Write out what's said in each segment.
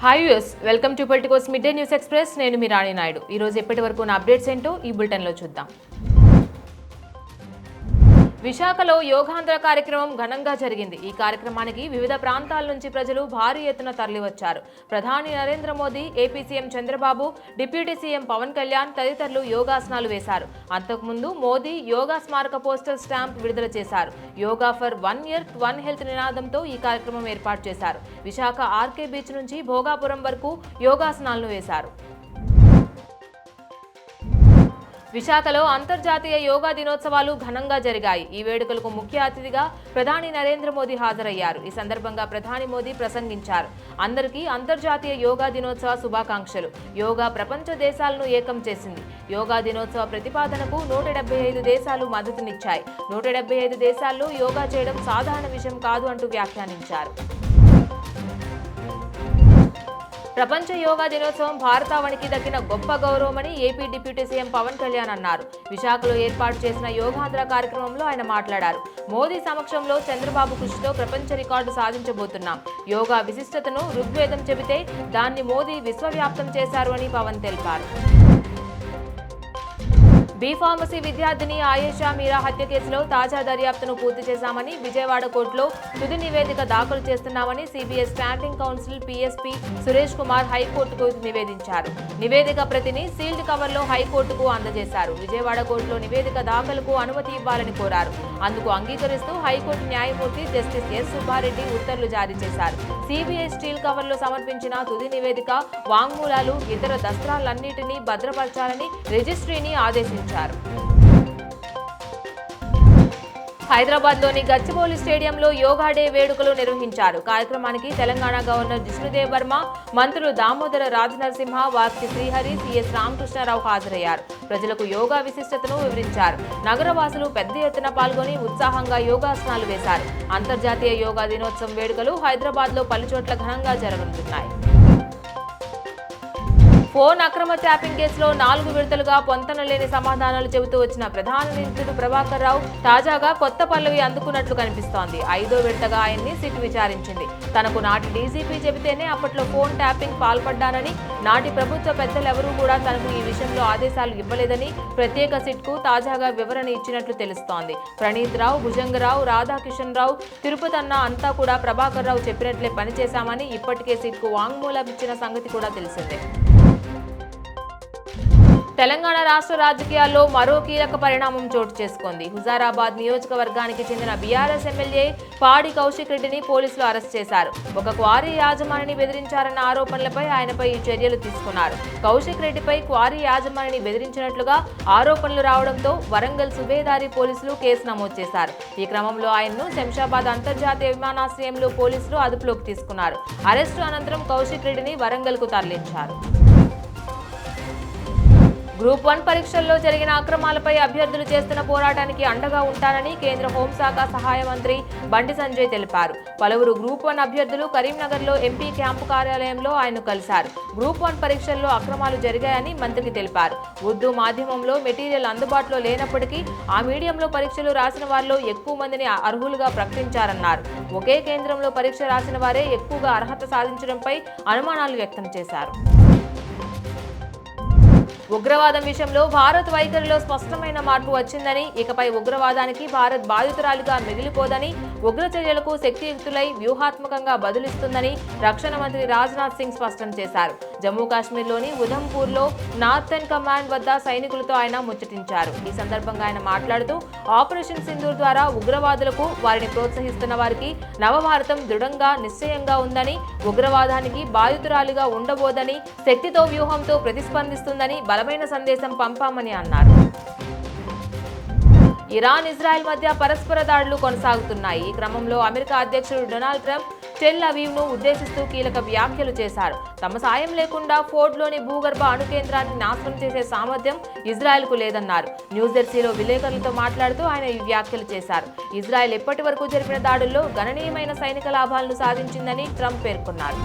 Hi viewers, welcome to Politicos mid day news express. నేను మీ రాణి నాయుడు. ఈ రోజు ఎప్పటి వరకు ఉన్న అప్డేట్స్ ఏంటో ఈ బులెటిన్లో చూద్దాం. విశాఖలో యోగాంధ్ర కార్యక్రమం ఘనంగా జరిగింది. ఈ కార్యక్రమానికి వివిధ ప్రాంతాల నుంచి ప్రజలు భారీ ఎత్తున తరలివచ్చారు. ప్రధాని Narendra Modi, AP CM Chandrababu, deputy CM Pawan Kalyan తదితరులు యోగాసనాలు వేశారు. అంతకుముందు మోదీ యోగా స్మారక పోస్టల్ స్టాంప్ విడుదల చేశారు. యోగా ఫర్ 1 year 1 health నినాదంతో ఈ కార్యక్రమం ఏర్పాటు చేశారు. విశాఖ ఆర్కే బీచ్ నుంచి భోగాపురం వరకు యోగాసనాలను వేశారు. విశాఖలో అంతర్జాతీయ యోగా దినోత్సవాలు ఘనంగా జరిగాయి. ఈ వేడుకలకు ముఖ్య అతిథిగా ప్రధాని నరేంద్ర మోదీ హాజరయ్యారు. ఈ సందర్భంగా ప్రధాని మోదీ ప్రసంగించారు. అందరికీ అంతర్జాతీయ యోగా దినోత్సవ శుభాకాంక్షలు. యోగా ప్రపంచ దేశాలను ఏకం చేసింది. యోగా దినోత్సవ ప్రతిపాదనకు 175 దేశాలు మద్దతునిచ్చాయి. 175 దేశాల్లో యోగా చేయడం సాధారణ విషయం కాదు అంటూ వ్యాఖ్యానించారు. ప్రపంచ యోగా దినోత్సవం భారతావనికి దక్కిన గొప్ప గౌరవమని AP deputy CM Pawan Kalyan అన్నారు. విశాఖలో ఏర్పాటు చేసిన యోగాంధ్ర కార్యక్రమంలో ఆయన మాట్లాడారు. మోదీ సమక్షంలో చంద్రబాబు కృషితో ప్రపంచ రికార్డు సాధించబోతున్నాం. యోగా విశిష్టతను ఋగ్వేదం చెబితే దాన్ని మోదీ విశ్వవ్యాప్తం చేశారు అని పవన్ తెలిపారు. బీఫార్మసీ విద్యార్థిని ఆయేషా మీరా హత్య కేసులో తాజా దర్యాప్తును పూర్తి చేశామని, విజయవాడ కోర్టులో తుది నివేదిక దాఖలు చేస్తున్నామని CBI standing counsel PSP Suresh Kumar హైకోర్టుకు నివేదించారు. నివేదిక ప్రతిని సీల్డ్ కవర్లో హైకోర్టుకు అందజేశారు. విజయవాడ కోర్టులో నివేదిక దాఖలుకు అనుమతి ఇవ్వాలని కోరారు. అందుకు అంగీకరిస్తూ హైకోర్టు న్యాయమూర్తి జస్టిస్ ఎస్ సుబ్బారెడ్డి ఉత్తర్వులు జారీ చేశారు. సిబిఐ స్టీల్ కవర్లో సమర్పించిన తుది నివేదిక, వాంగ్మూలాలు, ఇతర దస్త్రాలన్నింటినీ భద్రపరచాలని రిజిస్ట్రీని ఆదేశించారు. హైదరాబాద్లోని గచ్చిబౌలి స్టేడియంలో యోగా డే వేడుకలు నిర్వహించారు. కార్యక్రమానికి తెలంగాణ గవర్నర్ జిష్ణుదేవ్ వర్మ, మంత్రులు దామోదర రాజనరసింహ, వాక్తి శ్రీహరి, సిఎస్ రామకృష్ణారావు హాజరయ్యారు. ప్రజలకు యోగా విశిష్టతను వివరించారు. నగరవాసులు పెద్ద ఎత్తున పాల్గొని ఉత్సాహంగా యోగాసనాలు వేశారు. అంతర్జాతీయ యోగా దినోత్సవం వేడుకలు హైదరాబాద్లో పలుచోట్ల ఘనంగా జరగనున్నాయి. ఫోన్ అక్రమ ట్యాపింగ్ కేసులో 4 విడతలుగా పొంతనలేని సమాధానాలు చెబుతూ వచ్చిన ప్రధాన నిందితుడు ప్రభాకర్ రావు తాజాగా కొత్త పల్లవి అందుకున్నట్లు కనిపిస్తోంది. 5వ విడతగా ఆయన్ని సిట్ విచారించింది. తనకు నాటి డీజీపీ చెబితేనే అప్పట్లో ఫోన్ ట్యాపింగ్ పాల్పడ్డానని, నాటి ప్రభుత్వ పెద్దలెవరూ కూడా తనకు ఈ విషయంలో ఆదేశాలు ఇవ్వలేదని ప్రత్యేక సిట్కు తాజాగా వివరణ ఇచ్చినట్లు తెలుస్తోంది. ప్రణీత్ రావు, భుజంగరావు, రాధాకిషన్ రావు, తిరుపతన్న అంతా కూడా ప్రభాకర్ రావు చెప్పినట్లే పనిచేశామని ఇప్పటికే సిట్కు వాంగ్మూలం ఇచ్చిన సంగతి కూడా తెలిసిందే. తెలంగాణ రాష్ట్ర రాజకీయాల్లో మరో కీలక పరిణామం చోటు చేసుకుంది. హుజారాబాద్ నియోజకవర్గానికి చెందిన బీఆర్ఎస్ ఎమ్మెల్యే పాడి కౌశిక్ రెడ్డిని పోలీసులు అరెస్ట్ చేశారు. ఒక క్వారీ యాజమానిని బెదిరించారన్న ఆరోపణలపై ఆయనపై ఈ చర్యలు తీసుకున్నారు. కౌశిక్ రెడ్డిపై క్వారీ యాజమానిని బెదిరించినట్లుగా ఆరోపణలు రావడంతో వరంగల్ సుబేదారి పోలీసులు కేసు నమోదు చేశారు. ఈ క్రమంలో ఆయన్ను శంషాబాద్ అంతర్జాతీయ విమానాశ్రయంలో పోలీసులు అదుపులోకి తీసుకున్నారు. అరెస్టు అనంతరం కౌశిక్ రెడ్డిని వరంగల్కు తరలించారు. గ్రూప్ 1 పరీక్షల్లో జరిగిన అక్రమాలపై అభ్యర్థులు చేస్తున్న పోరాటానికి అండగా ఉంటానని కేంద్ర హోంశాఖ సహాయ మంత్రి బండి సంజయ్ తెలిపారు. పలువురు గ్రూప్ 1 అభ్యర్థులు కరీంనగర్లో ఎంపీ క్యాంపు కార్యాలయంలో ఆయన కలిశారు. గ్రూప్ 1 పరీక్షల్లో అక్రమాలు జరిగాయని మంత్రికి తెలిపారు. ఉర్దూ మాధ్యమంలో మెటీరియల్ అందుబాటులో లేనప్పటికీ ఆ మీడియంలో పరీక్షలు రాసిన వారిలో ఎక్కువ మందిని అర్హులుగా ప్రకటించారన్నారు. ఒకే కేంద్రంలో పరీక్ష రాసిన వారే ఎక్కువగా అర్హత సాధించడంపై అనుమానాలు వ్యక్తం చేశారు. ఉగ్రవాదం విషయంలో భారత్ వైఖరిలో స్పష్టమైన మార్పు వచ్చిందని, ఇకపై ఉగ్రవాదానికి భారత్ బాధితురాలిగా మిగిలిపోదని, ఉగ్ర చర్యలకు శక్తియుక్తులై వ్యూహాత్మకంగా బదులిస్తుందని రక్షణ మంత్రి రాజ్నాథ్ సింగ్ స్పష్టం చేశారు. జమ్మూ కాశ్మీర్లోని ఉధంపూర్లో నార్థన్ కమాండ్ వద్ద సైనికులతో ఆయన ముచ్చటించారు. ఈ సందర్భంగా ఆయన మాట్లాడుతూ ఆపరేషన్ సింధూర్ ద్వారా ఉగ్రవాదులకు, వారిని ప్రోత్సహిస్తున్న వారికి నవభారతం దృఢంగా నిశ్చయంగా ఉందని, ఉగ్రవాదానికి బాధితురాలిగా ఉండబోదని, శక్తితో వ్యూహంతో ప్రతిస్పందిస్తుందని బలమైన సందేశం పంపామని అన్నారు. ఇరాన్, ఇజ్రాయెల్ మధ్య పరస్పర దాడులు కొనసాగుతున్నాయి. ఈ క్రమంలో అమెరికా అధ్యక్షుడు డొనాల్డ్ ట్రంప్ టెల్ అవీవ్ను ఉద్దేశిస్తూ కీలక వ్యాఖ్యలు చేశారు. తమ సాయం లేకుండా ఫోర్డ్లోని భూగర్భ అణు కేంద్రాన్ని నాశనం చేసే సామర్థ్యం ఇజ్రాయెల్కు లేదన్నారు. న్యూజెర్సీలో విలేకరులతో మాట్లాడుతూ ఆయన ఈ వ్యాఖ్యలు చేశారు. ఇజ్రాయెల్ ఇప్పటి వరకు జరిపిన దాడుల్లో గణనీయమైన సైనిక లాభాలను సాధించిందని ట్రంప్ పేర్కొన్నారు.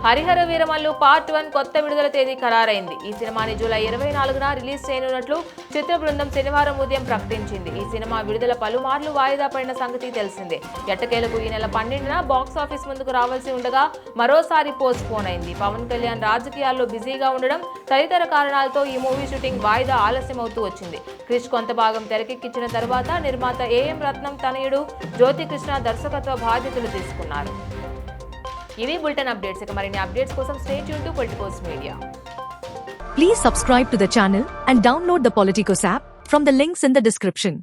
హరిహర వీరమల్లు పార్ట్ 1 కొత్త విడుదల తేదీ ఖరారైంది. ఈ సినిమాని జూలై 24న రిలీజ్ చేయనున్నట్లు చిత్ర బృందం శనివారం ఉదయం ప్రకటించింది. ఈ సినిమా విడుదల పలుమార్లు వాయిదా పడిన సంగతి తెలిసిందే. ఎట్టకేలకు ఈ నెల 12న బాక్సాఫీస్ ముందుకు రావాల్సి ఉండగా మరోసారి పోస్ట్ పోన్ అయింది. పవన్ కళ్యాణ్ రాజకీయాల్లో బిజీగా ఉండడం తదితర కారణాలతో ఈ మూవీ షూటింగ్ వాయిదా ఆలస్యమవుతూ వచ్చింది. క్రిష్ కొంత భాగం తెరకెక్కించిన తర్వాత నిర్మాత ఏఎం రత్నం తనయుడు జ్యోతికృష్ణ దర్శకత్వ బాధ్యతలు తీసుకున్నారు. ఇవి బులెటిన్ అప్డేట్స్. ఇక మరిన్ని అప్డేట్స్ కోసం stay tune to Politicos media. Please subscribe to the channel and download the Politicos app from the links in the description.